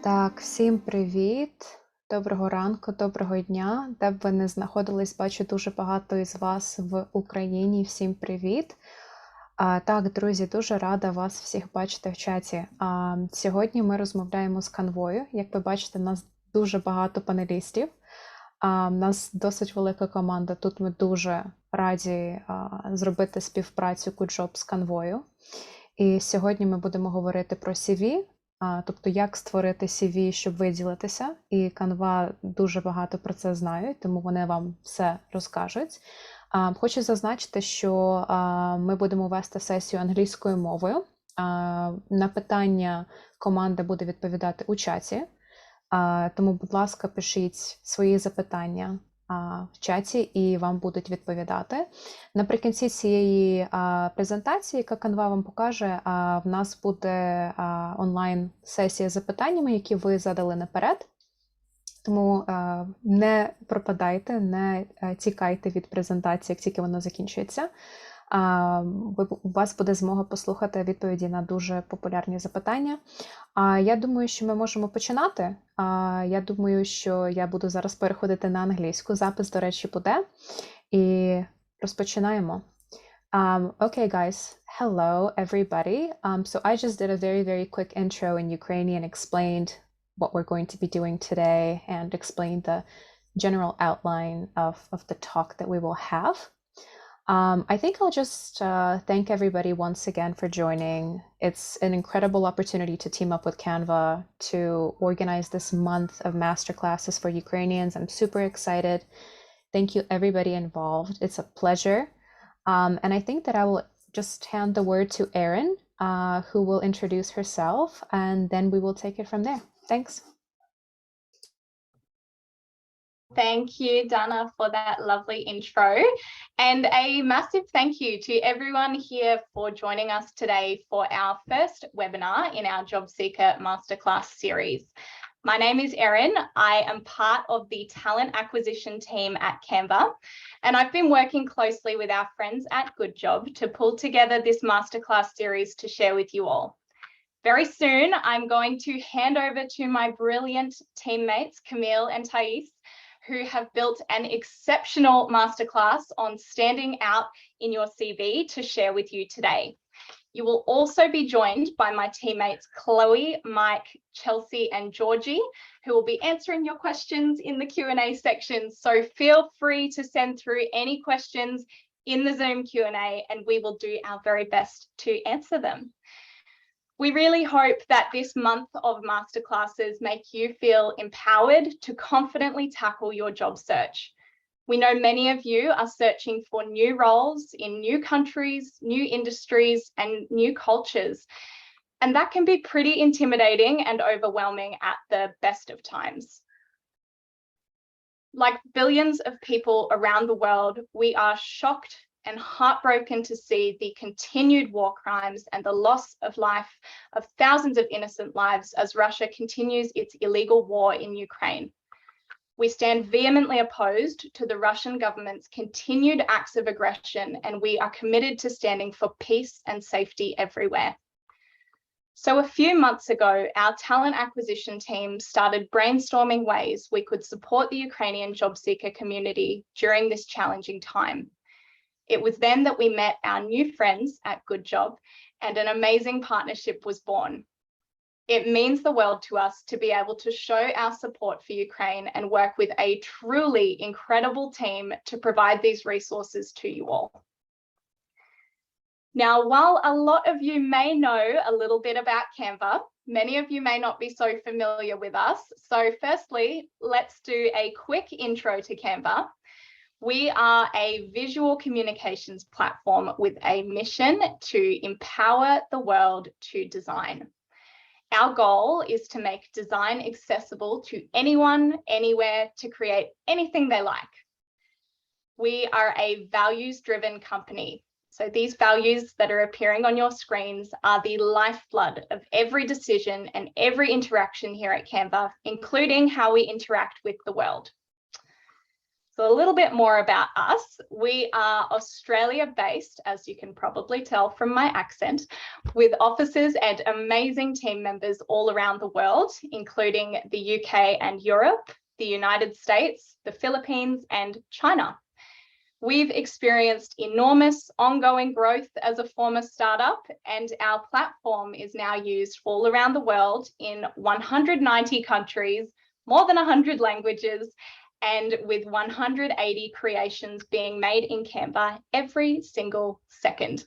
Так, всім привіт! Доброго ранку, доброго дня. Де б ви не знаходились, бачу дуже багато із вас в Україні. Всім привіт! Так, друзі, дуже рада вас всіх бачити в чаті. Сьогодні ми розмовляємо з Canvою. Як ви бачите, у нас дуже багато панелістів. У нас досить велика команда. Тут ми дуже раді зробити співпрацю goodjob з Canvою. І сьогодні ми будемо говорити про CV, тобто як створити CV, щоб виділитися. І Canva дуже багато про це знають, тому вони вам все розкажуть. Хочу зазначити, що ми будемо вести сесію англійською мовою. На питання команда буде відповідати у чаті. Тому, будь ласка, пишіть свої запитання в чаті і вам будуть відповідати. Наприкінці цієї презентації, яка Canva вам покаже, в нас буде онлайн-сесія з запитаннями, які ви задали наперед. Тому не пропадайте, не тікайте від презентації, як тільки вона закінчується. У вас буде змога послухати відповіді на дуже популярні запитання. Я думаю, що ми можемо починати. Я думаю, що я буду зараз переходити на англійську. Запис, до речі, буде. І розпочинаємо. Okay, guys. Hello, everybody. So I just did a very, very quick intro in Ukrainian, explained what we're going to be doing today, and explained the general outline of the talk that we will have. I think I'll just thank everybody once again for joining. It's an incredible opportunity to team up with Canva to organize this month of masterclasses for Ukrainians. I'm super excited. Thank you everybody involved. It's a pleasure. And I think that I will just hand the word to Eryn, who will introduce herself, and then we will take it from there. Thanks. Thank you, Dana, for that lovely intro. And a massive thank you to everyone here for joining us today for our first webinar in our Job Seeker Masterclass series. My name is Eryn. I am part of the talent acquisition team at Canva, and I've been working closely with our friends at goodjob to pull together this masterclass series to share with you all. Very soon, I'm going to hand over to my brilliant teammates, Kamil and Taiiz, who have built an exceptional masterclass on standing out in your CV to share with you today. You will also be joined by my teammates, Chloe, Mike, Chelsea, and Georgie, who will be answering your questions in the Q&A section. So feel free to send through any questions in the Zoom Q&A, and we will do our very best to answer them. We really hope that this month of masterclasses make you feel empowered to confidently tackle your job search. We know many of you are searching for new roles in new countries, new industries, and new cultures. And that can be pretty intimidating and overwhelming at the best of times. Like billions of people around the world, we are shocked and heartbroken to see the continued war crimes and the loss of life of thousands of innocent lives as Russia continues its illegal war in Ukraine. We stand vehemently opposed to the Russian government's continued acts of aggression, and we are committed to standing for peace and safety everywhere. So a few months ago, our talent acquisition team started brainstorming ways we could support the Ukrainian job seeker community during this challenging time. It was then that we met our new friends at goodjob, and an amazing partnership was born. It means the world to us to be able to show our support for Ukraine and work with a truly incredible team to provide these resources to you all. Now, while a lot of you may know a little bit about Canva, many of you may not be so familiar with us. So firstly, let's do a quick intro to Canva. We are a visual communications platform with a mission to empower the world to design. Our goal is to make design accessible to anyone, anywhere, to create anything they like. We are a values-driven company. So these values that are appearing on your screens are the lifeblood of every decision and every interaction here at Canva, including how we interact with the world. So a little bit more about us. We are Australia-based, as you can probably tell from my accent, with offices and amazing team members all around the world, including the UK and Europe, the United States, the Philippines, and China. We've experienced enormous ongoing growth as a former startup, and our platform is now used all around the world in 190 countries, more than 100 languages, and with 180 creations being made in Canva every single second,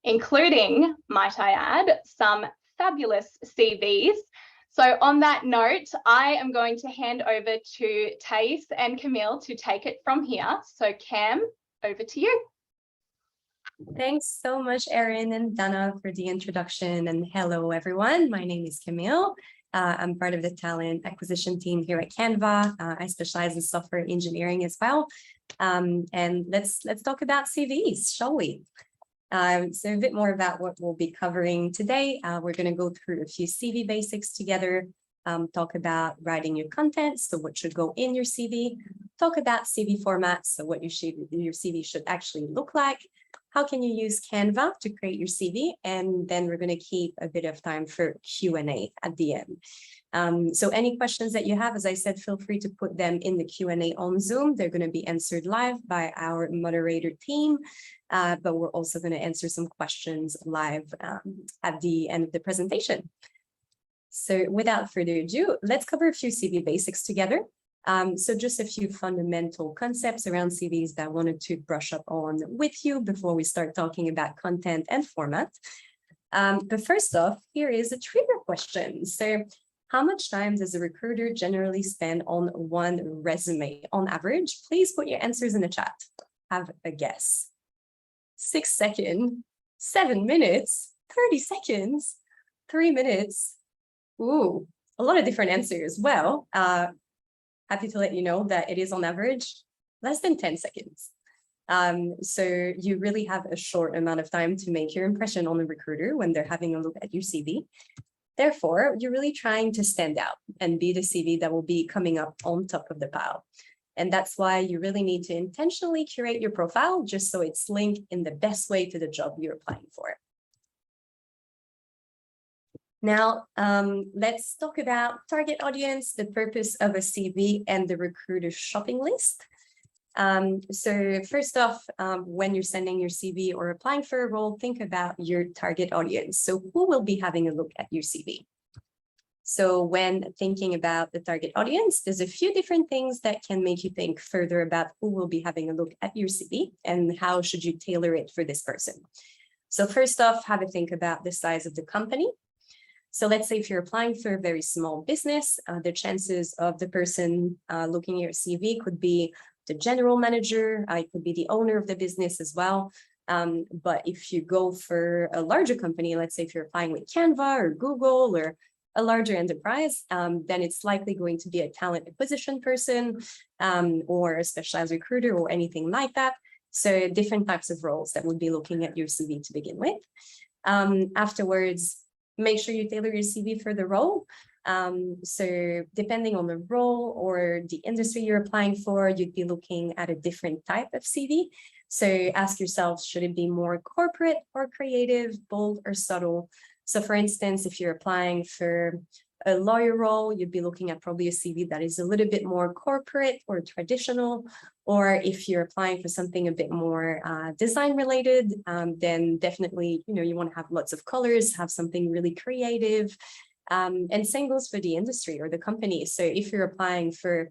including, might I add, some fabulous CVs. So on that note, I am going to hand over to Taiyiss and Camille to take it from here. So Cam, over to you. Thanks so much, Erin and Dana, for the introduction. And hello, everyone. My name is Camille. I'm part of the talent acquisition team here at Canva. I specialize in software engineering as well. And let's talk about CVs, shall we? So a bit more about what we'll be covering today. We're going to go through a few CV basics together, talk about writing your content, so what should go in your CV, talk about CV formats, so what your CV should actually look like, how can you use Canva to create your CV, and then we're going to keep a bit of time for Q&A at the end. So any questions that you have, as I said, feel free to put them in the Q&A on Zoom. They're going to be answered live by our moderator team, but we're also going to answer some questions live at the end of the presentation. So without further ado, let's cover a few CV basics together. So just a few fundamental concepts around CVs that I wanted to brush up on with you before we start talking about content and format. But first off, here is a trivia question. So how much time does a recruiter generally spend on one resume on average? Please put your answers in the chat. Have a guess. 6 seconds, 7 minutes, 30 seconds, 3 minutes. Ooh, a lot of different answers. Well, happy to let you know that it is on average less than 10 seconds. So you really have a short amount of time to make your impression on the recruiter when they're having a look at your CV. Therefore, you're really trying to stand out and be the CV that will be coming up on top of the pile. And that's why you really need to intentionally curate your profile just so it's linked in the best way to the job you're applying for. Now, let's talk about target audience, the purpose of a CV, and the recruiter shopping list. So first off, when you're sending your CV or applying for a role, think about your target audience. So who will be having a look at your CV? So when thinking about the target audience, there's a few different things that can make you think further about who will be having a look at your CV and how should you tailor it for this person. So first off, have a think about the size of the company. So let's say if you're applying for a very small business, the chances of the person looking at your CV could be the general manager, it could be the owner of the business as well. But if you go for a larger company, let's say if you're applying with Canva or Google or a larger enterprise, then it's likely going to be a talent acquisition person or a specialized recruiter or anything like that. So different types of roles that would be looking at your CV to begin with. Afterwards, make sure you tailor your CV for the role. So depending on the role or the industry you're applying for, you'd be looking at a different type of CV. So ask yourself, should it be more corporate or creative, bold or subtle? So for instance, if you're applying for a lawyer role, you'd be looking at probably a CV that is a little bit more corporate or traditional. Or if you're applying for something a bit more design related, then definitely, you want to have lots of colors, have something really creative. And same goes for the industry or the company. So if you're applying for,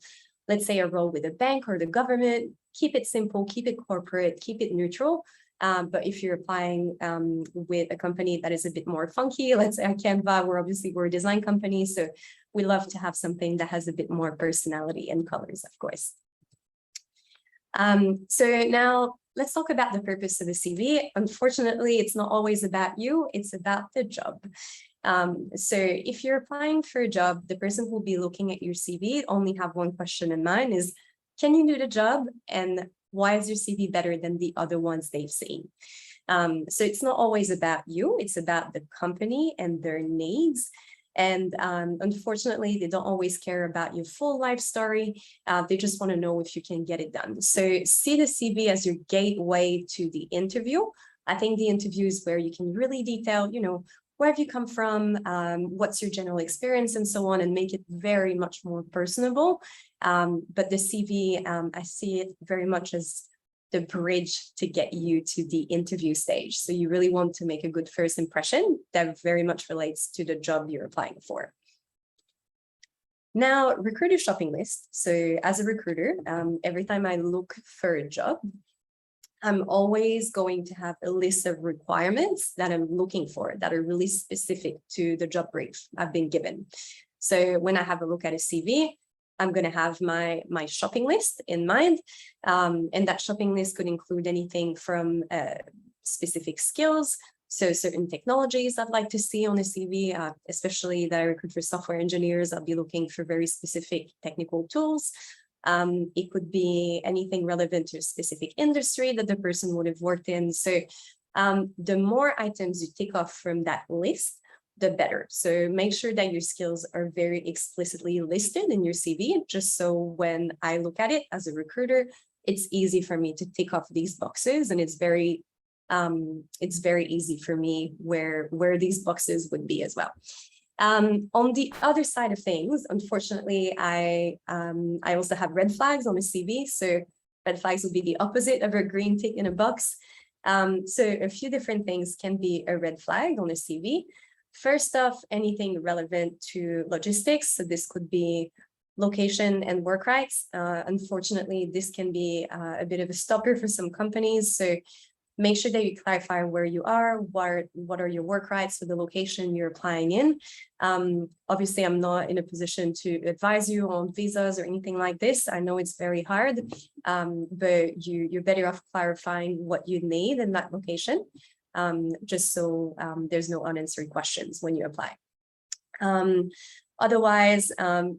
let's say, a role with a bank or the government, keep it simple, keep it corporate, keep it neutral. But if you're applying with a company that is a bit more funky, let's say at Canva, we're a design company, so we love to have something that has a bit more personality and colors, of course. So now let's talk about the purpose of a CV. Unfortunately, it's not always about you, it's about the job. So if you're applying for a job, the person who will be looking at your CV only have one question in mind is, can you do the job? And why is your CV better than the other ones they've seen? So it's not always about you, it's about the company and their needs. And unfortunately, they don't always care about your full life story. They just want to know if you can get it done. So see the CV as your gateway to the interview. I think the interview is where you can really detail, where have you come from, what's your general experience and so on, and make it very much more personable. But the CV, I see it very much as the bridge to get you to the interview stage. So you really want to make a good first impression that very much relates to the job you're applying for. Now, recruiter shopping list. So as a recruiter, every time I look for a job, I'm always going to have a list of requirements that I'm looking for that are really specific to the job brief I've been given. So when I have a look at a CV, I'm going to have my shopping list in mind. And that shopping list could include anything from specific skills. So certain technologies I'd like to see on a CV, especially that I recruit for software engineers, I'll be looking for very specific technical tools. It could be anything relevant to a specific industry that the person would have worked in. So the more items you tick off from that list, the better. So make sure that your skills are very explicitly listed in your CV, just so when I look at it as a recruiter, it's easy for me to tick off these boxes, and it's very easy for me where these boxes would be as well. On the other side of things, unfortunately, I also have red flags on a CV. So red flags would be the opposite of a green tick in a box. So a few different things can be a red flag on a CV. First off, anything relevant to logistics. So this could be location and work rights. Unfortunately, this can be a bit of a stopper for some companies. So make sure that you clarify where you are, what are your work rights for the location you're applying in. Obviously, I'm not in a position to advise you on visas or anything like this. I know it's very hard, but you're better off clarifying what you need in that location, just so there's no unanswered questions when you apply. Otherwise,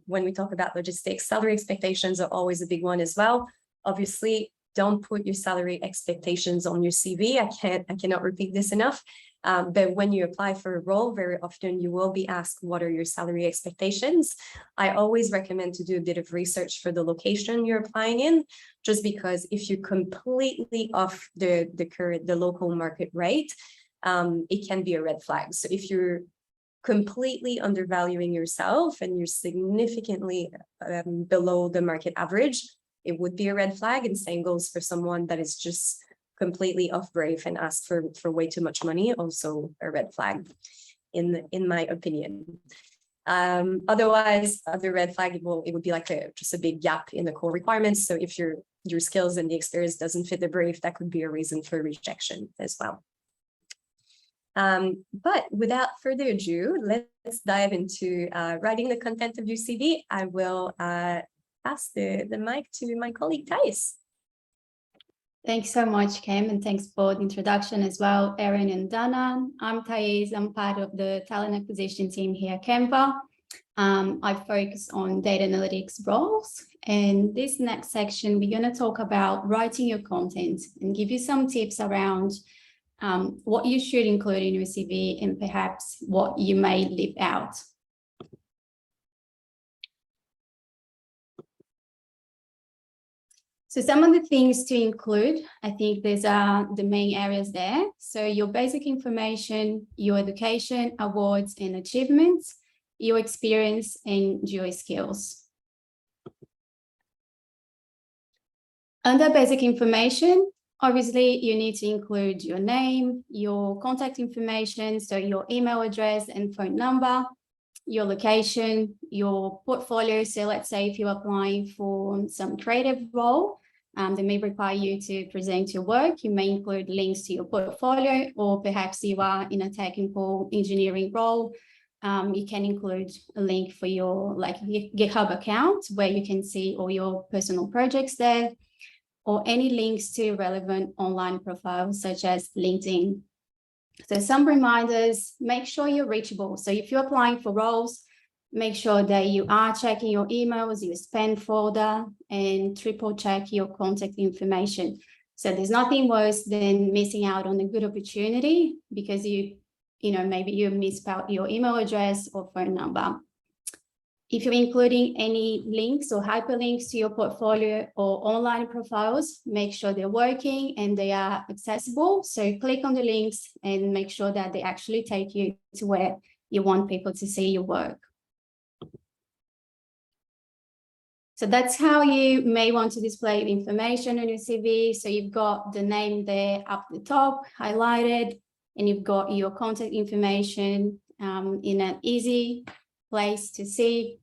when we talk about logistics, salary expectations are always a big one as well. Obviously, don't put your salary expectations on your CV. I cannot repeat this enough. But when you apply for a role, very often you will be asked, what are your salary expectations? I always recommend to do a bit of research for the location you're applying in, just because if you're completely off the local market rate, it can be a red flag. So if you're completely undervaluing yourself and you're significantly below the market average, it would be a red flag. And same goes for someone that is just completely off brief and ask for way too much money, also a red flag, in my opinion. Otherwise, other red flag, it would be like just a big gap in the core requirements. So if your skills and the experience doesn't fit the brief, that could be a reason for rejection as well. But without further ado, let's dive into writing the content of your CV. I will pass the mic to my colleague, Taii's. Thanks so much, Kim, and thanks for the introduction as well, Erin and Dana. I'm Taii's. I'm part of the talent acquisition team here at Canva. I focus on data analytics roles. And this next section, we're going to talk about writing your content and give you some tips around what you should include in your CV and perhaps what you may leave out. So some of the things to include, I think these are the main areas there. So your basic information, your education, awards and achievements, your experience and your skills. Under basic information, obviously you need to include your name, your contact information, so your email address and phone number, your location, your portfolio. So let's say if you're applying for some creative role, they may require you to present your work. You may include links to your portfolio, or perhaps you are in a technical engineering role. You can include a link for your GitHub account where you can see all your personal projects there, or any links to relevant online profiles such as LinkedIn. So some reminders, make sure you're reachable. So if you're applying for roles, make sure that you are checking your emails, your spam folder, and triple check your contact information. So there's nothing worse than missing out on a good opportunity because you maybe you misspelled your email address or phone number. If you're including any links or hyperlinks to your portfolio or online profiles, make sure they're working and they are accessible. So click on the links and make sure that they actually take you to where you want people to see your work. So that's how you may want to display information on your CV. So you've got the name there up the top, highlighted, and you've got your contact information in an easy place to see.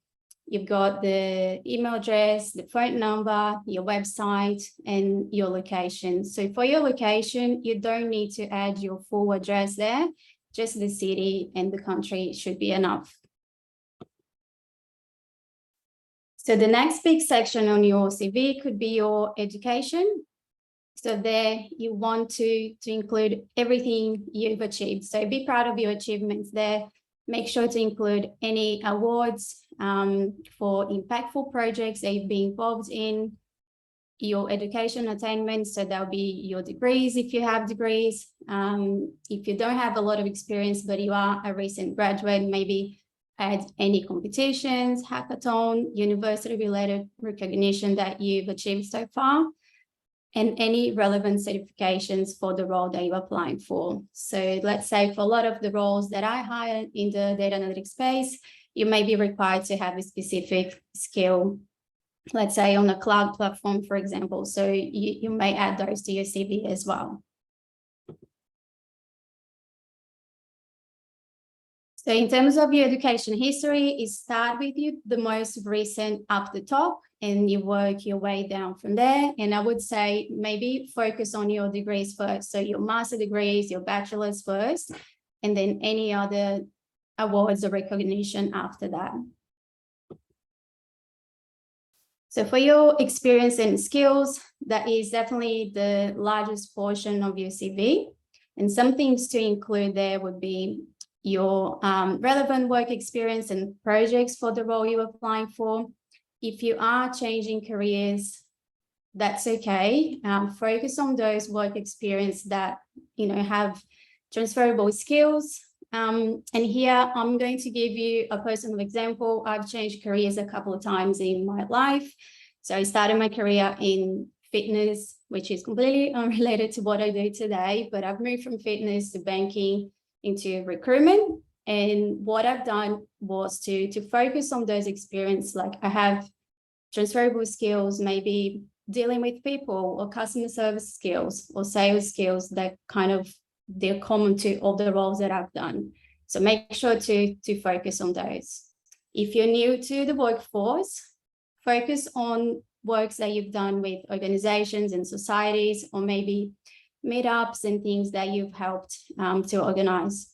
You've got the email address, the phone number, your website, and your location. So for your location, you don't need to add your full address there. Just the city and the country should be enough. So the next big section on your CV could be your education. So there you want to include everything you've achieved. So be proud of your achievements there. Make sure to include any awards for impactful projects that you've been involved in, your education attainments. So that'll be your degrees if you have degrees. If you don't have a lot of experience, but you are a recent graduate, maybe add any competitions, hackathon, university-related recognition that you've achieved so far, and any relevant certifications for the role that you're applying for. So let's say for a lot of the roles that I hired in the data analytics space, you may be required to have a specific skill, let's say on a cloud platform, for example. So you may add those to your CV as well. So in terms of your education history, you start with the most recent up the top and you work your way down from there. And I would say maybe focus on your degrees first. So your master degrees, your bachelor's first, and then any other awards or recognition after that. So for your experience and skills, that is definitely the largest portion of your CV. And some things to include there would be your relevant work experience and projects for the role you're applying for. If you are changing careers, that's okay. Focus on those work experience that have transferable skills. And here I'm going to give you a personal example. I've changed careers a couple of times in my life. So I started my career in fitness, which is completely unrelated to what I do today, but I've moved from fitness to banking into recruitment. And what I've done was to focus on those experiences. Like I have transferable skills, maybe dealing with people or customer service skills or sales skills that they're common to all the roles that I've done. So make sure to focus on those. If you're new to the workforce, focus on works that you've done with organizations and societies, or maybe meetups and things that you've helped to organize.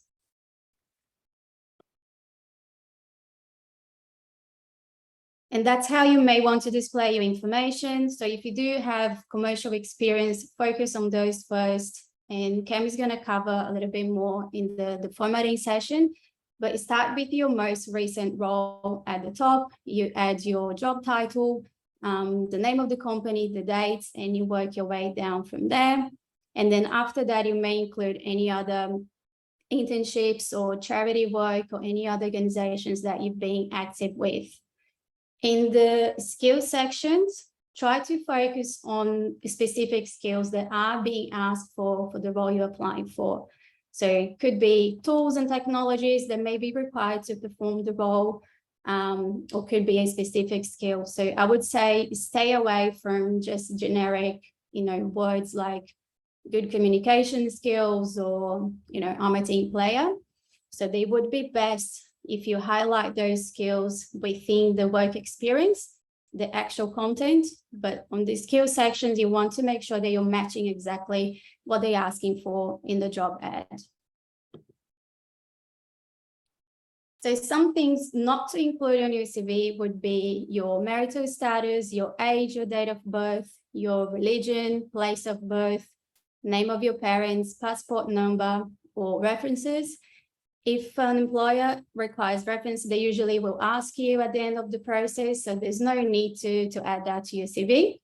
And that's how you may want to display your information. So if you do have commercial experience, focus on those first. And Cam is going to cover a little bit more in the formatting session, but start with your most recent role at the top. You add your job title, the name of the company, the dates, and you work your way down from there. And then after that, you may include any other internships or charity work or any other organizations that you've been active with. In the skills sections, try to focus on specific skills that are being asked for the role you're applying for. So it could be tools and technologies that may be required to perform the role, or could be a specific skill. So I would say stay away from just generic, words like good communication skills or, I'm a team player. So they would be best if you highlight those skills within the work experience, the actual content, but on the skill sections, you want to make sure that you're matching exactly what they're asking for in the job ad. So some things not to include on your CV would be your marital status, your age, your date of birth, your religion, place of birth, name of your parents, passport number, or references. If an employer requires reference, they usually will ask you at the end of the process, so there's no need to add that to your CV.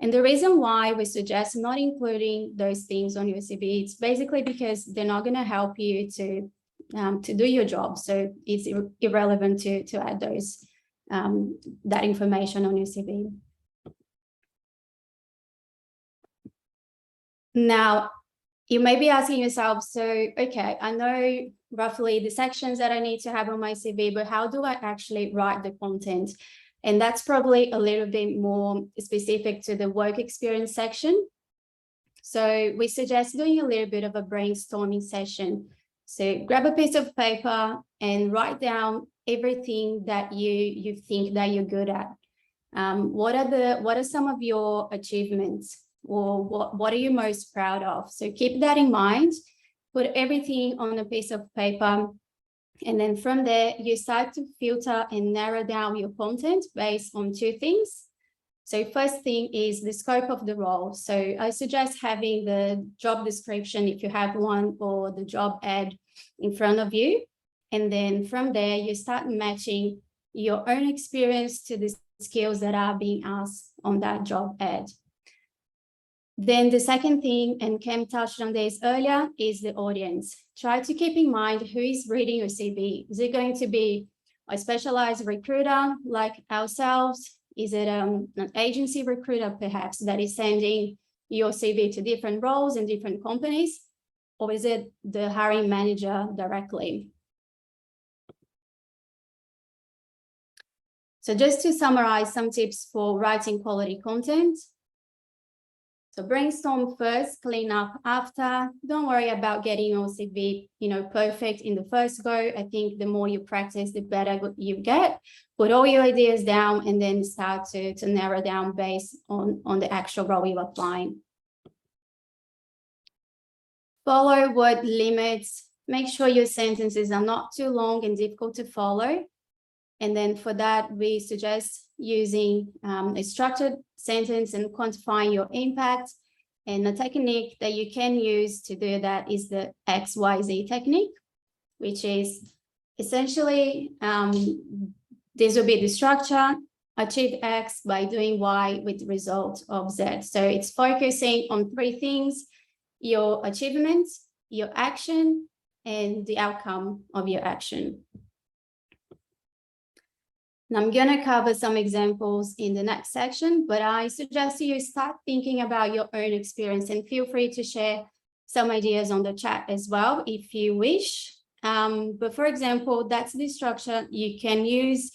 And the reason why we suggest not including those things on your CV, it's basically because they're not going to help you to to do your job. So it's irrelevant to add those that information on your CV. Now, you may be asking yourself, so, okay, I know roughly the sections that I need to have on my CV, but how do I actually write the content? And that's probably a little bit more specific to the work experience section. So we suggest doing a little bit of a brainstorming session. So grab a piece of paper and write down everything that you think that you're good at. What are some of your achievements? Or what are you most proud of? So keep that in mind, put everything on a piece of paper, and then from there, you start to filter and narrow down your content based on two things. So first thing is the scope of the role. So I suggest having the job description, if you have one, or the job ad in front of you. And then from there, you start matching your own experience to the skills that are being asked on that job ad. Then the second thing, and Cam touched on this earlier, is the audience. Try to keep in mind who is reading your CV. Is it going to be a specialized recruiter like ourselves? Is it an agency recruiter perhaps that is sending your CV to different roles in different companies? Or is it the hiring manager directly? So just to summarize some tips for writing quality content. So brainstorm first, clean up after. Don't worry about getting your CV, perfect in the first go. I think the more you practice, the better you get. Put all your ideas down and then start to narrow down based on the actual role you're applying. Follow word limits. Make sure your sentences are not too long and difficult to follow. And then for that, we suggest using a structured sentence and quantifying your impact. And a technique that you can use to do that is the XYZ technique, which is essentially, this will be the structure, achieve X by doing Y with the result of Z. So it's focusing on three things: your achievements, your action, and the outcome of your action. And I'm going to cover some examples in the next section, but I suggest you start thinking about your own experience and feel free to share some ideas on the chat as well if you wish. But for example, that's the structure you can use.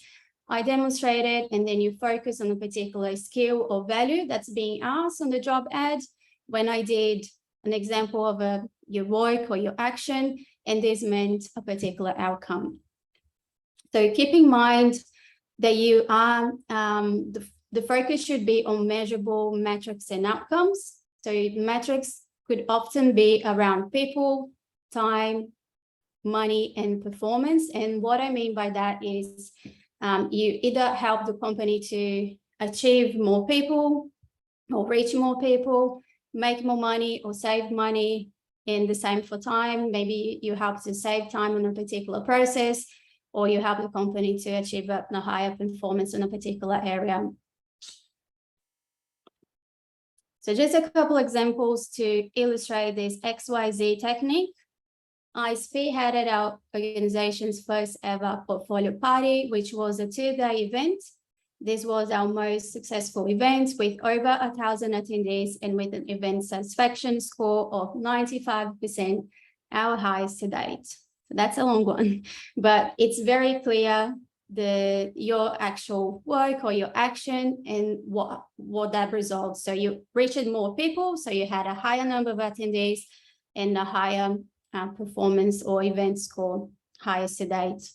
I demonstrated, and then you focus on a particular skill or value that's being asked on the job ad. When I did an example of your work or your action, and this meant a particular outcome. So keep in mind that you are, the focus should be on measurable metrics and outcomes. So metrics could often be around people, time, money, and performance. And what I mean by that is you either help the company to achieve more people or reach more people, make more money or save money, and the same for time. Maybe you help to save time on a particular process, or you help the company to achieve a higher performance in a particular area. So just a couple examples to illustrate this XYZ technique. I spearheaded our organization's first ever portfolio party, which was a 2-day event. This was our most successful event with over 1,000 attendees and with an event satisfaction score of 95%, our highest to date. That's a long one, but it's very clear your actual work or your action and what that results. So you reached more people, so you had a higher number of attendees and a higher performance or event score, highest to date.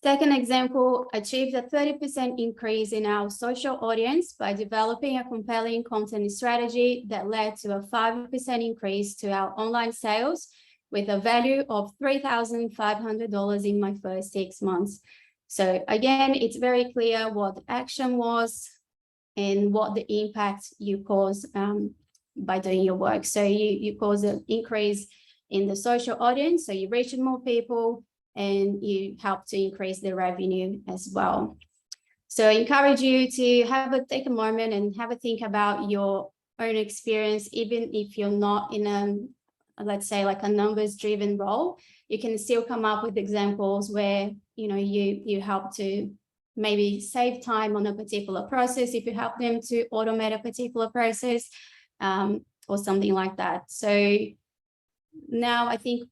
Second example, achieved a 30% increase in our social audience by developing a compelling content strategy that led to a 5% increase to our online sales with a value of $3,500 in my first 6 months. So again, it's very clear what the action was and what the impact you cause by doing your work. So you cause an increase in the social audience, so you reach more people, and you help to increase the revenue as well. So I encourage you to take a moment and have a think about your own experience, even if you're not in let's say like a numbers driven role, you can still come up with examples where, you know, you help to maybe save time on a particular process if you help them to automate a particular process, or something like that. So now I think,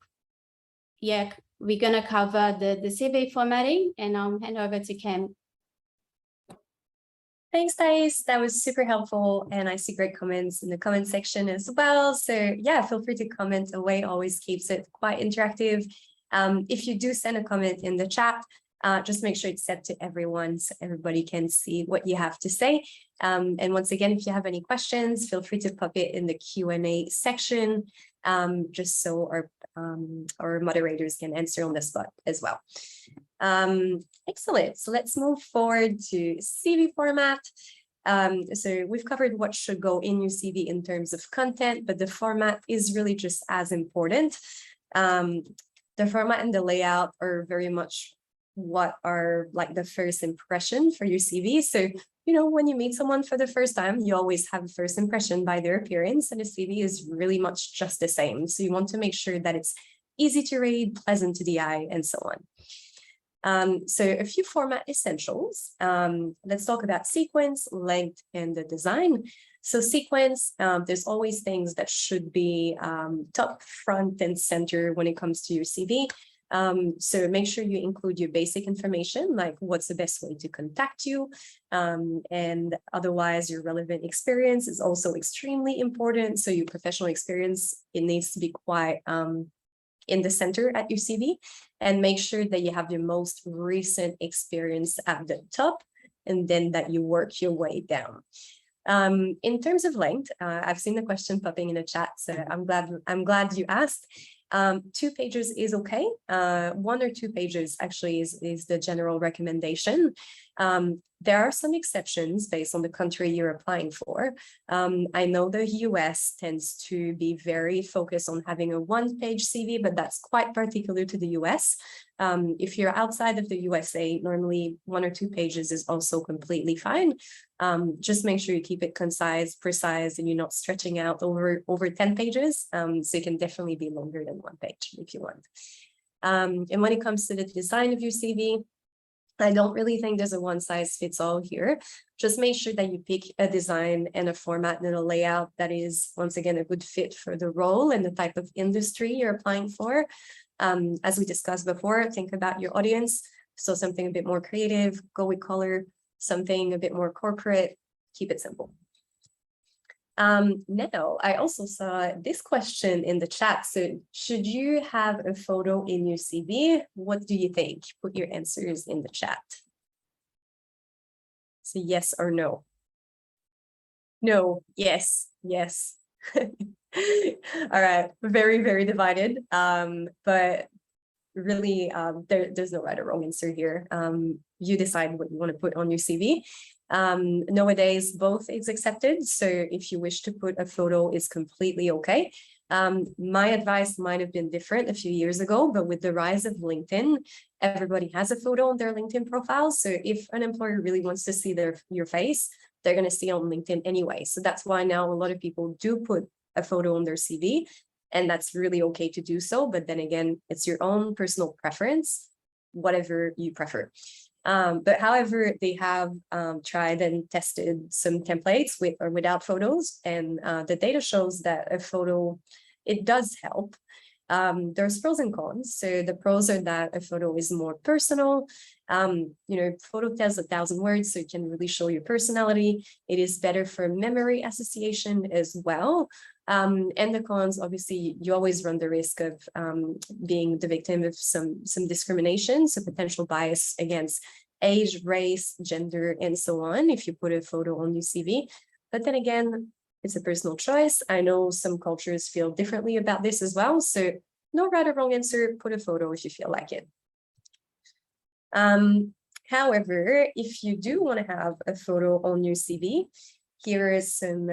yeah, we're going to cover the CV formatting, and I'll hand over to Cam. Thanks, Taii's. That was super helpful. And I see great comments in the comment section as well. So yeah, feel free to comment away. Always keeps it quite interactive. If you do send a comment in the chat, just make sure it's set to everyone so everybody can see what you have to say. And once again, if you have any questions, feel free to pop it in the Q&A section, just so our moderators can answer on the spot as well. Excellent. So let's move forward to CV format. So we've covered what should go in your CV in terms of content, but the format is really just as important. The format and the layout are very much what are like the first impression for your CV. So, you know, when you meet someone for the first time, you always have a first impression by their appearance, and a CV is really much just the same. So you want to make sure that it's easy to read, pleasant to the eye, and so on. So a few format essentials. Let's talk about sequence, length, and the design. So sequence, there's always things that should be top, front, and center when it comes to your CV. So make sure you include your basic information, like what's the best way to contact you. And otherwise, your relevant experience is also extremely important. So your professional experience, it needs to be quite in the center at your CV, and make sure that you have your most recent experience at the top, and then that you work your way down. In terms of length, I've seen the question popping in the chat, so I'm glad you asked. 2 pages is okay. 1 or 2 pages actually is the general recommendation. There are some exceptions based on the country you're applying for. I know the US tends to be very focused on having a 1-page CV, but that's quite particular to the US. If you're outside of the USA, normally 1 or 2 pages is also completely fine. Just make sure you keep it concise, precise, and you're not stretching out over 10 pages. So it can definitely be longer than 1 page if you want. And when it comes to the design of your CV, I don't really think there's a one-size-fits-all here. Just make sure that you pick a design and a format and a layout that is, once again, a good fit for the role and the type of industry you're applying for. As we discussed before, think about your audience. So something a bit more creative, go with color, something a bit more corporate, keep it simple. Now, I also saw this question in the chat. So should you have a photo in your CV? What do you think? Put your answers in the chat. So yes or no. No, yes, yes. All right, very, very divided. But really, there's no right or wrong answer here. You decide what you want to put on your CV. Nowadays, both is accepted. So if you wish to put a photo, is completely okay. My advice might have been different a few years ago, but with the rise of LinkedIn, everybody has a photo on their LinkedIn profile. So if an employer really wants to see your face, they're going to see on LinkedIn anyway. So that's why now a lot of people do put a photo on their CV, and that's really okay to do so. But then again, it's your own personal preference, whatever you prefer. But however, they have tried and tested some templates with or without photos, and the data shows that a photo, it does help. There's pros and cons. So the pros are that a photo is more personal. You know, photo tells 1,000 words, so it can really show your personality. It is better for memory association as well. And the cons, obviously, you always run the risk of being the victim of some discrimination, so potential bias against age, race, gender, and so on, if you put a photo on your CV. But then again, it's a personal choice. I know some cultures feel differently about this as well. So no right or wrong answer, put a photo if you feel like it. However, if you do want to have a photo on your CV, here is some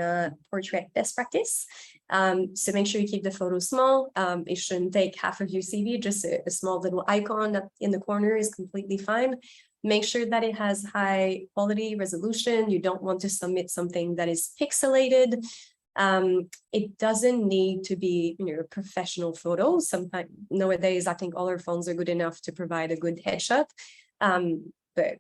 portrait best practice. So make sure you keep the photo small. It shouldn't take half of your CV, just a small little icon in the corner is completely fine. Make sure that it has high quality resolution. You don't want to submit something that is pixelated. It doesn't need to be, a professional photo. Sometimes nowadays, I think all our phones are good enough to provide a good headshot. But,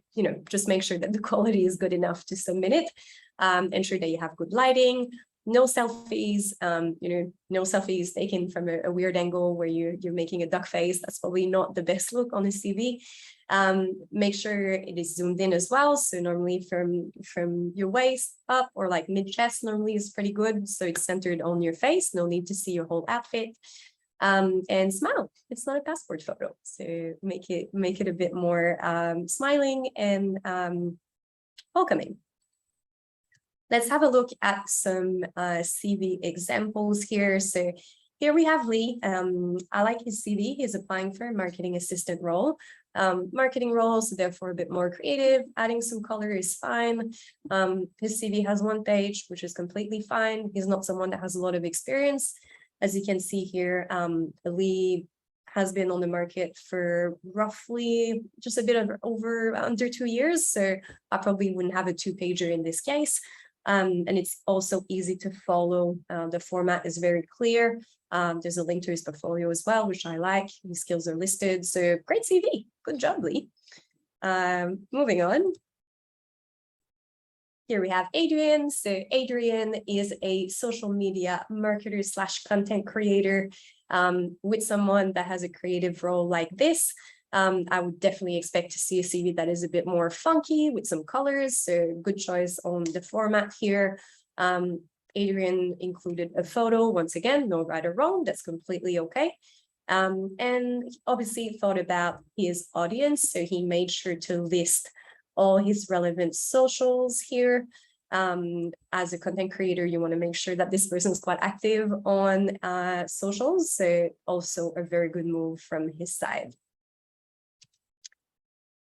just make sure that the quality is good enough to submit it. Ensure that you have good lighting, no selfies, no selfies taken from a weird angle where you're making a duck face. That's probably not the best look on a CV. Make sure it is zoomed in as well. So normally from your waist up or like mid-chest normally is pretty good. So it's centered on your face. No need to see your whole outfit. And smile. It's not a passport photo. So make it a bit more smiling and welcoming. Let's have a look at some CV examples here. So here we have Lee. I like his CV. He's applying for a marketing assistant role. Marketing roles, so therefore a bit more creative. Adding some color is fine. His CV has one page, which is completely fine. He's not someone that has a lot of experience. As you can see here, Lee has been on the market for roughly just a bit under 2 years. So I probably wouldn't have a 2-pager in this case. And it's also easy to follow. The format is very clear. There's a link to his portfolio as well, which I like. His skills are listed. So great CV. Good job, Lee. Moving on. Here we have Adrian. So Adrian is a social media marketer / content creator with someone that has a creative role like this. I would definitely expect to see a CV that is a bit more funky with some colors. So good choice on the format here. Adrian included a photo. Once again, no right or wrong. That's completely okay. And obviously thought about his audience. So he made sure to list all his relevant socials here. As a content creator, you want to make sure that this person is quite active on socials. So also a very good move from his side.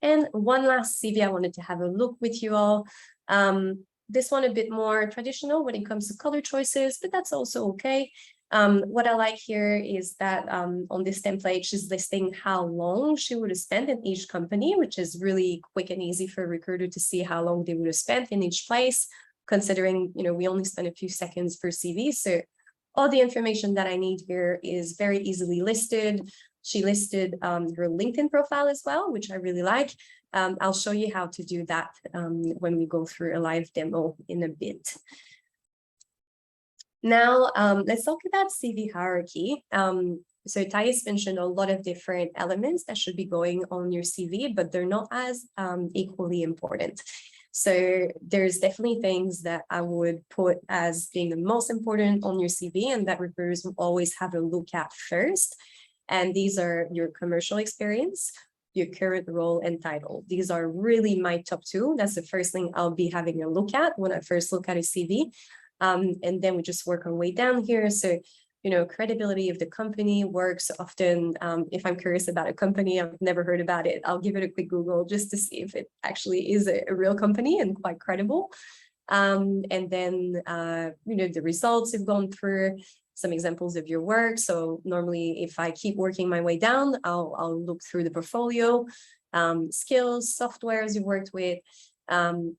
And one last CV I wanted to have a look with you all. This one a bit more traditional when it comes to color choices, but that's also okay. What I like here is that on this template, she's listing how long she would have spent in each company, which is really quick and easy for a recruiter to see how long they would have spent in each place, considering, we only spend a few seconds per CV. So all the information that I need here is very easily listed. She listed her LinkedIn profile as well, which I really like. I'll show you how to do that when we go through a live demo in a bit. Now, let's talk about CV hierarchy. So Taii's mentioned a lot of different elements that should be going on your CV, but they're not as equally important. So there's definitely things that I would put as being the most important on your CV and that recruiters will always have a look at first. And these are your commercial experience, your current role and title. These are really my top 2. That's the first thing I'll be having a look at when I first look at a CV. And then we just work our way down here. So, credibility of the company works often. If I'm curious about a company, I've never heard about it, I'll give it a quick Google just to see if it actually is a real company and quite credible. And then, the results you've gone through, some examples of your work. So normally if I keep working my way down, I'll look through the portfolio, skills, softwares you worked with,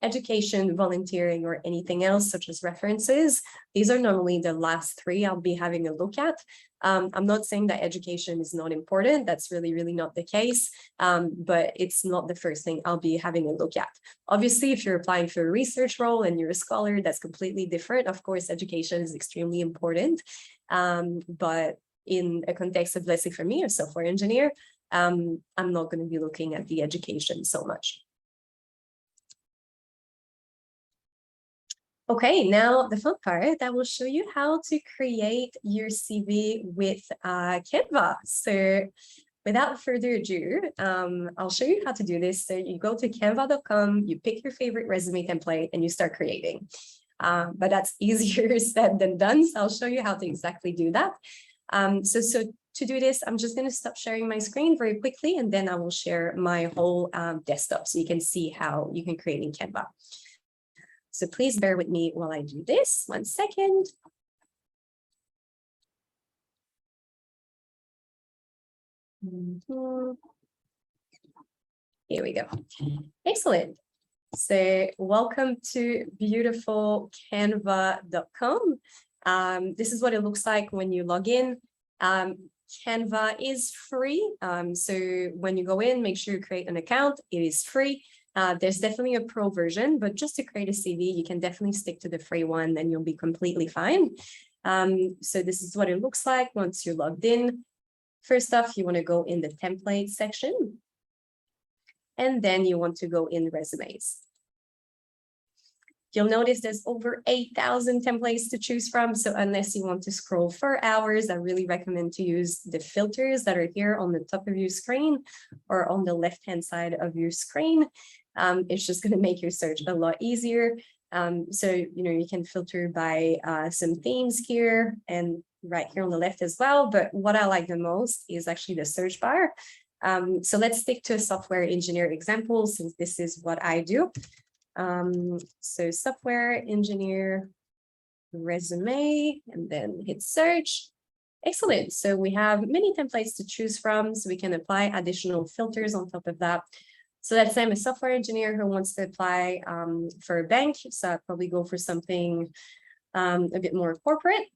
education, volunteering, or anything else such as references. These are normally the last 3 I'll be having a look at. I'm not saying that education is not important. That's really, really not the case. But it's not the first thing I'll be having a look at. Obviously, if you're applying for a research role and you're a scholar, that's completely different. Of course, education is extremely important. But in a context of, let's say for me, a software engineer, I'm not going to be looking at the education so much. Okay, now the fun part, I will show you how to create your CV with Canva. So without further ado, I'll show you how to do this. So you go to canva.com, you pick your favorite resume template and you start creating. But that's easier said than done. So I'll show you how to exactly do that. So to do this, I'm just going to stop sharing my screen very quickly, and then I will share my whole desktop so you can see how you can create in Canva. So please bear with me while I do this. 1 second. Here we go. Excellent. So welcome to beautiful canva.com. This is what it looks like when you log in. Canva is free. So when you go in, make sure you create an account. It is free. There's definitely a pro version, but just to create a CV, you can definitely stick to the free one and you'll be completely fine. So this is what it looks like once you're logged in. First off, you want to go in the template section. And then you want to go in resumes. You'll notice there's over 8,000 templates to choose from. So unless you want to scroll for hours, I really recommend to use the filters that are here on the top of your screen or on the left-hand side of your screen. It's just going to make your search a lot easier. So, you can filter by some themes here and right here on the left as well. But what I like the most is actually the search bar. So let's stick to a software engineer example, since this is what I do. So software engineer resume, and then hit search. Excellent. So we have many templates to choose from, so we can apply additional filters on top of that. So let's say I'm a software engineer who wants to apply for a bank. So I'd probably go for something a bit more corporate.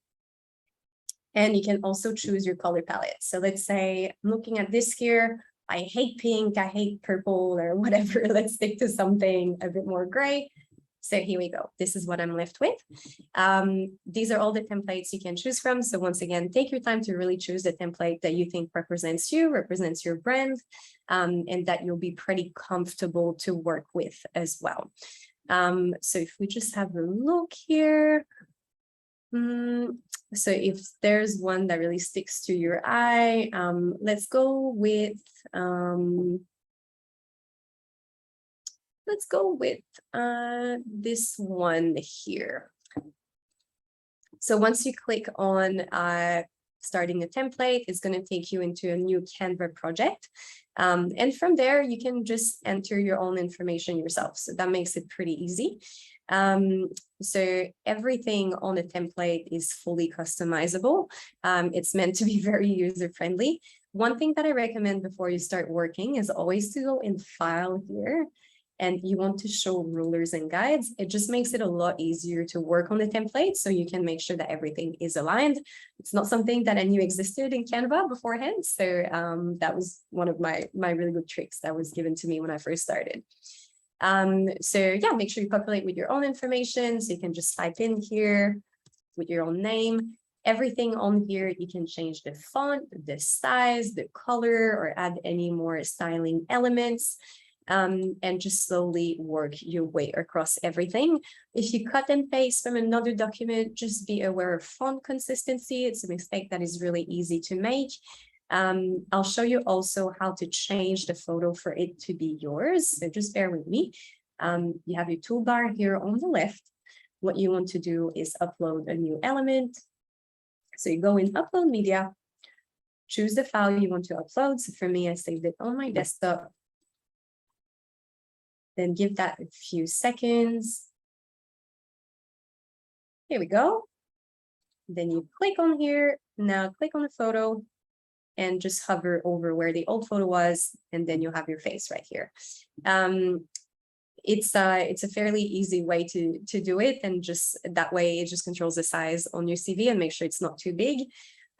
And you can also choose your color palette. So let's say I'm looking at this here. I hate pink, I hate purple or whatever. Let's stick to something a bit more gray. So here we go. This is what I'm left with. These are all the templates you can choose from. So once again, take your time to really choose the template that you think represents you, represents your brand, and that you'll be pretty comfortable to work with as well. So if we just have a look here. So if there's one that really sticks to your eye, let's go with this one here. So once you click on starting a template, it's going to take you into a new Canva project. And from there, you can just enter your own information yourself. So that makes it pretty easy. So everything on the template is fully customizable. It's meant to be very user-friendly. One thing that I recommend before you start working is always to go in File here, and you want to show rulers and guides. It just makes it a lot easier to work on the template, so you can make sure that everything is aligned. It's not something that I knew existed in Canva beforehand, so that was one of my really good tricks that was given to me when I first started. So yeah, make sure you populate with your own information. So you can just type in here with your own name. Everything on here, you can change the font, the size, the color, or add any more styling elements, and just slowly work your way across everything. If you cut and paste from another document, just be aware of font consistency. It's a mistake that is really easy to make. I'll show you also how to change the photo for it to be yours. So just bear with me. You have your toolbar here on the left. What you want to do is upload a new element. So you go in Upload Media, choose the file you want to upload. So for me, I saved it on my desktop. Then give that a few seconds. Here we go. Then you click on here. Now click on the photo and just hover over where the old photo was, and then you'll have your face right here. It's a fairly easy way to do it, and just that way it just controls the size on your CV and make sure it's not too big.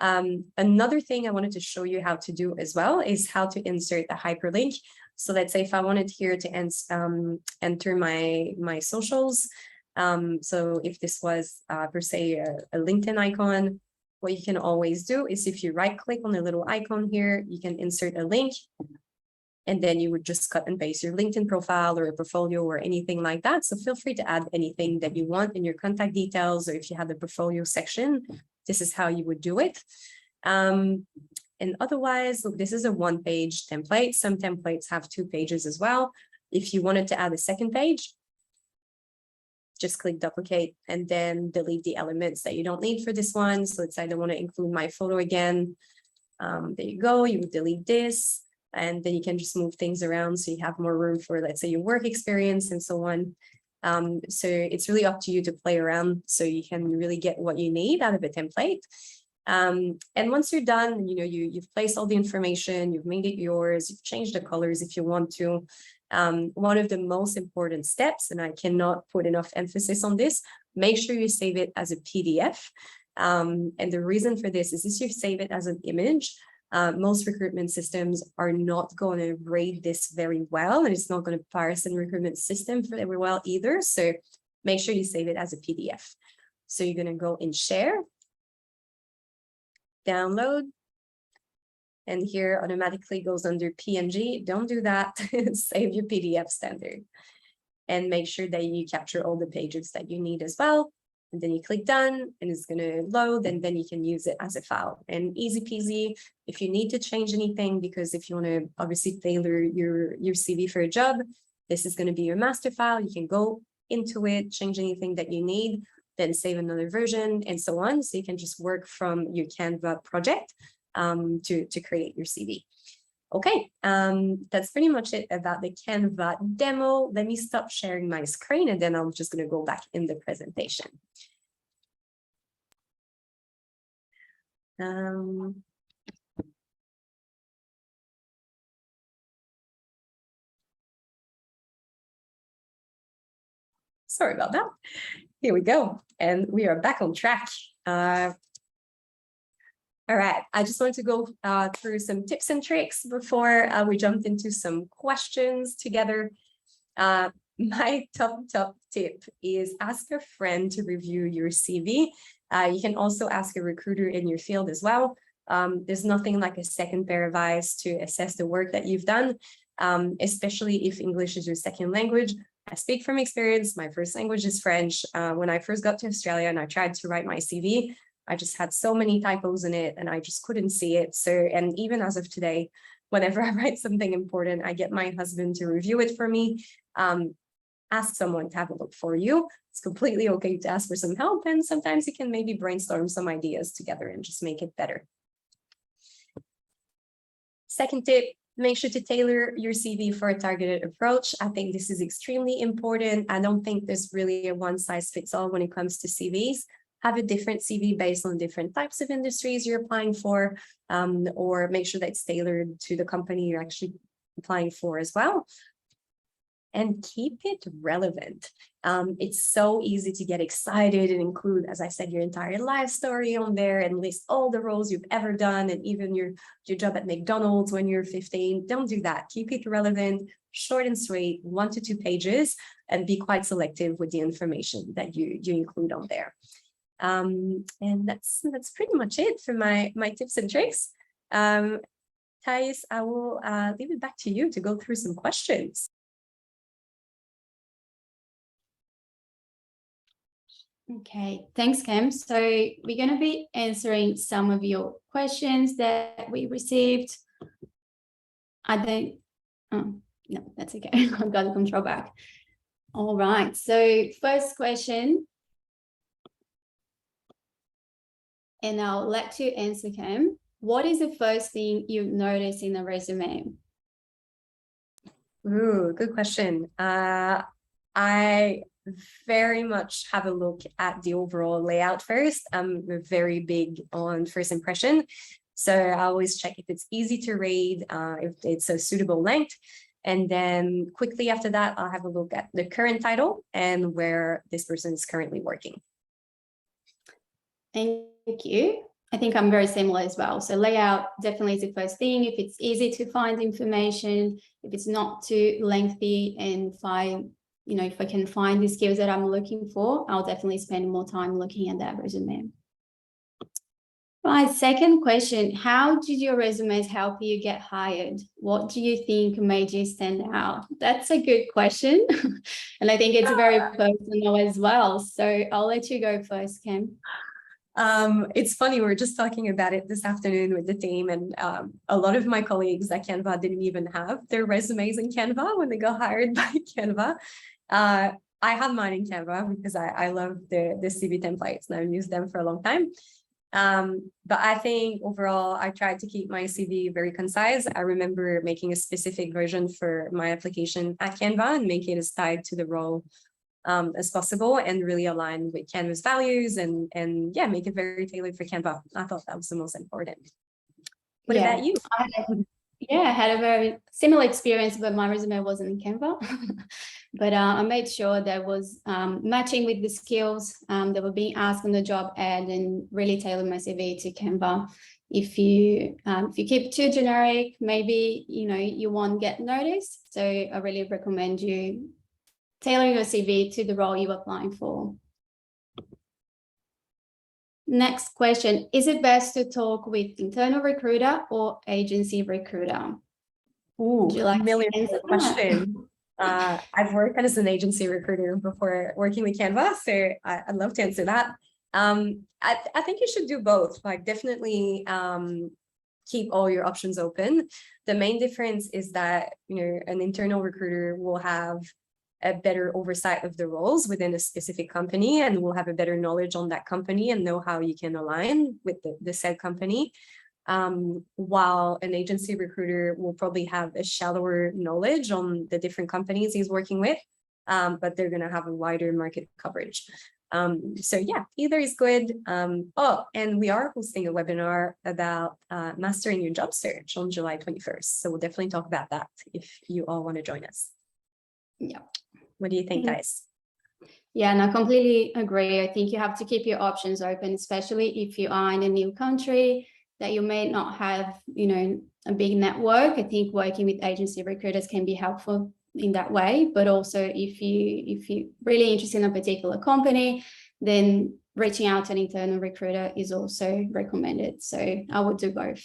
Another thing I wanted to show you how to do as well is how to insert a hyperlink. So let's say if I wanted here to enter my socials. So if this was per se a LinkedIn icon, what you can always do is if you right click on the little icon here, you can insert a link, and then you would just cut and paste your LinkedIn profile or a portfolio or anything like that. So feel free to add anything that you want in your contact details, or if you have the portfolio section, this is how you would do it. And otherwise, look, this is a one-page template. Some templates have 2 pages as well. If you wanted to add a second page, just click duplicate and then delete the elements that you don't need for this one. So let's say I don't want to include my photo again. There you go. You would delete this, and then you can just move things around so you have more room for, let's say, your work experience and so on. So it's really up to you to play around so you can really get what you need out of a template. And once you're done, you've placed all the information, you've made it yours, you've changed the colors if you want to. One of the most important steps, and I cannot put enough emphasis on this, make sure you save it as a PDF. And the reason for this is if you save it as an image, most recruitment systems are not going to rate this very well, and it's not going to parse in recruitment system very well either. So make sure you save it as a PDF. So you're going to go in share, download, and here automatically goes under PNG. Don't do that. Save your PDF standard and make sure that you capture all the pages that you need as well. And then you click done and it's going to load, and then you can use it as a file. And easy peasy if you need to change anything, because if you want to obviously tailor your CV for a job, this is going to be your master file. You can go into it, change anything that you need, then save another version and so on. So you can just work from your Canva project to create your CV. Okay, that's pretty much it about the Canva demo. Let me stop sharing my screen and then I'm just going to go back in the presentation. Sorry about that. Here we go. And we are back on track. All right, I just want to go through some tips and tricks before we jump into some questions together. My top tip is ask a friend to review your CV. You can also ask a recruiter in your field as well. There's nothing like a second pair of eyes to assess the work that you've done, especially if English is your second language. I speak from experience. My first language is French. When I first got to Australia and I tried to write my CV, I just had so many typos in it and I just couldn't see it. So, and even as of today, whenever I write something important, I get my husband to review it for me. Ask someone to have a look for you. It's completely okay to ask for some help. And sometimes you can maybe brainstorm some ideas together and just make it better. Second tip, make sure to tailor your CV for a targeted approach. I think this is extremely important. I don't think there's really a one size fits all when it comes to CVs. Have a different CV based on different types of industries you're applying for, or make sure that it's tailored to the company you're actually applying for as well. And keep it relevant. It's so easy to get excited and include, as I said, your entire life story on there and list all the roles you've ever done and even your job at McDonald's when you're 15. Don't do that. Keep it relevant, short and sweet, 1 to 2 pages, and be quite selective with the information that you include on there. And that's pretty much it for my tips and tricks. Taii's, I will leave it back to you to go through some questions. Okay, thanks, Cam. So we're going to be answering some of your questions that we received. No, that's okay. I've got the control back. All right, so first question. And I'll let you answer, Cam. What is the first thing you notice in a resume? Ooh, good question. I very much have a look at the overall layout first. I'm very big on first impression. So I always check if it's easy to read, if it's a suitable length. And then quickly after that, I'll have a look at the current title and where this person is currently working. Thank you. I think I'm very similar as well. So layout definitely is the first thing. If it's easy to find information, if it's not too lengthy, and if I can find the skills that I'm looking for, I'll definitely spend more time looking at that resume. Right, second question. How did your resumes help you get hired? What do you think made you stand out? That's a good question. And I think it's very personal as well. So I'll let you go first, Cam. It's funny, we were just talking about it this afternoon with the team, and a lot of my colleagues at Canva didn't even have their resumes in Canva when they got hired by Canva. I had mine in Canva because I love the CV templates and I've used them for a long time. But I think overall, I tried to keep my CV very concise. I remember making a specific version for my application at Canva and make it as tied to the role as possible and really align with Canva's values and yeah, make it very tailored for Canva. I thought that was the most important. What about you? I had a very similar experience, but my resume wasn't in Canva. But I made sure that was matching with the skills that were being asked on the job ad, and really tailored my CV to Canva. If you keep too generic, maybe you won't get noticed. So I really recommend you tailoring your CV to the role you're applying for. Next question: is it best to talk with internal recruiter or agency recruiter? Ooh, Would you like $1 million to answer that? question. I've worked as an agency recruiter before working with Canva, so I'd love to answer that. I think you should do both. Like, definitely keep all your options open. The main difference is that an internal recruiter will have a better oversight of the roles within a specific company, and will have a better knowledge on that company and know how you can align with the said company. While an agency recruiter will probably have a shallower knowledge on the different companies he's working with, but they're going to have a wider market coverage. So yeah, either is good. Oh, and we are hosting a webinar about mastering your job search on July 21st. So we'll definitely talk about that if you all want to join us. Yeah. What do you think, guys? Yeah, and I completely agree. I think you have to keep your options open, especially if you are in a new country that you may not have, a big network. I think working with agency recruiters can be helpful in that way. But also, if you're really interested in a particular company, then reaching out to an internal recruiter is also recommended. So I would do both.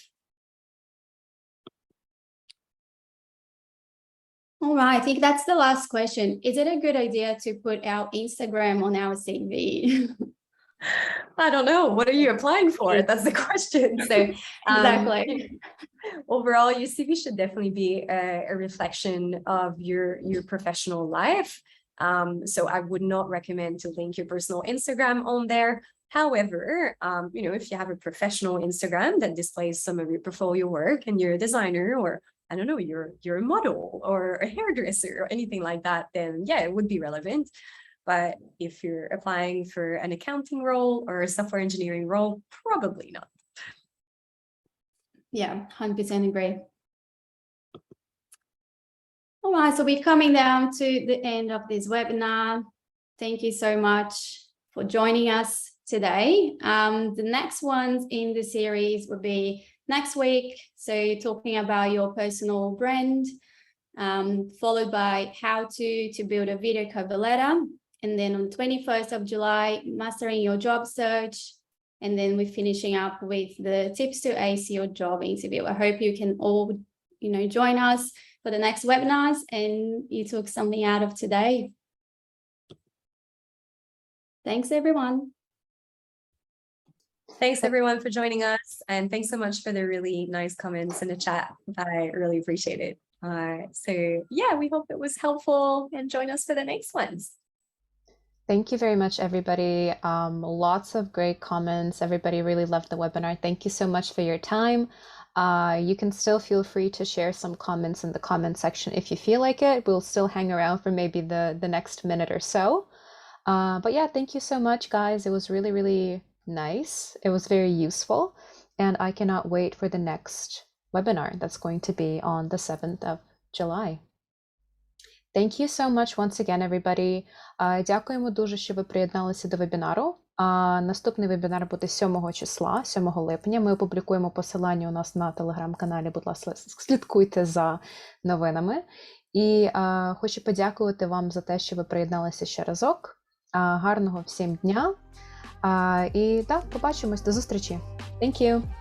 All right, I think that's the last question. Is it a good idea to put our Instagram on our CV? I don't know. What are you applying for? That's the question. So exactly. Overall, your CV should definitely be a reflection of your professional life. So I would not recommend to link your personal Instagram on there. However, if you have a professional Instagram that displays some of your portfolio work, and you're a designer, or I don't know, you're a model or a hairdresser or anything like that, then yeah, it would be relevant. But if you're applying for an accounting role or a software engineering role, probably not. Yeah, 100% agree. All right, so we're coming down to the end of this webinar. Thank you so much for joining us today. The next ones in the series will be next week. So talking about your personal brand, followed by how to build a video cover letter. And then on 21st of July, mastering your job search. And then we're finishing up with the tips to ace your job interview. I hope you can all, join us for the next webinars and you took something out of today. Thanks, everyone. Thanks, everyone, for joining us. And thanks so much for the really nice comments in the chat. I really appreciate it. So yeah, we hope it was helpful, and join us for the next ones. Thank you very much, everybody. Lots of great comments. Everybody really loved the webinar. Thank you so much for your time. You can still feel free to share some comments in the comment section if you feel like it. We'll still hang around for maybe the next minute or so. But yeah, thank you so much, guys. It was really, really nice. It was very useful. And I cannot wait for the next webinar that's going to be on the 7th of July. Thank you so much once again, everybody. Дякуємо дуже, що ви приєдналися до вебінару. Наступний вебінар буде 7 числа, 7 липня. Ми опублікуємо посилання у нас на телеграм-каналі. Будь ласка, слідкуйте за новинами. І хочу подякувати вам за те, що ви приєдналися ще разок. Гарного всім дня. І так, побачимось. До зустрічі. Thank you.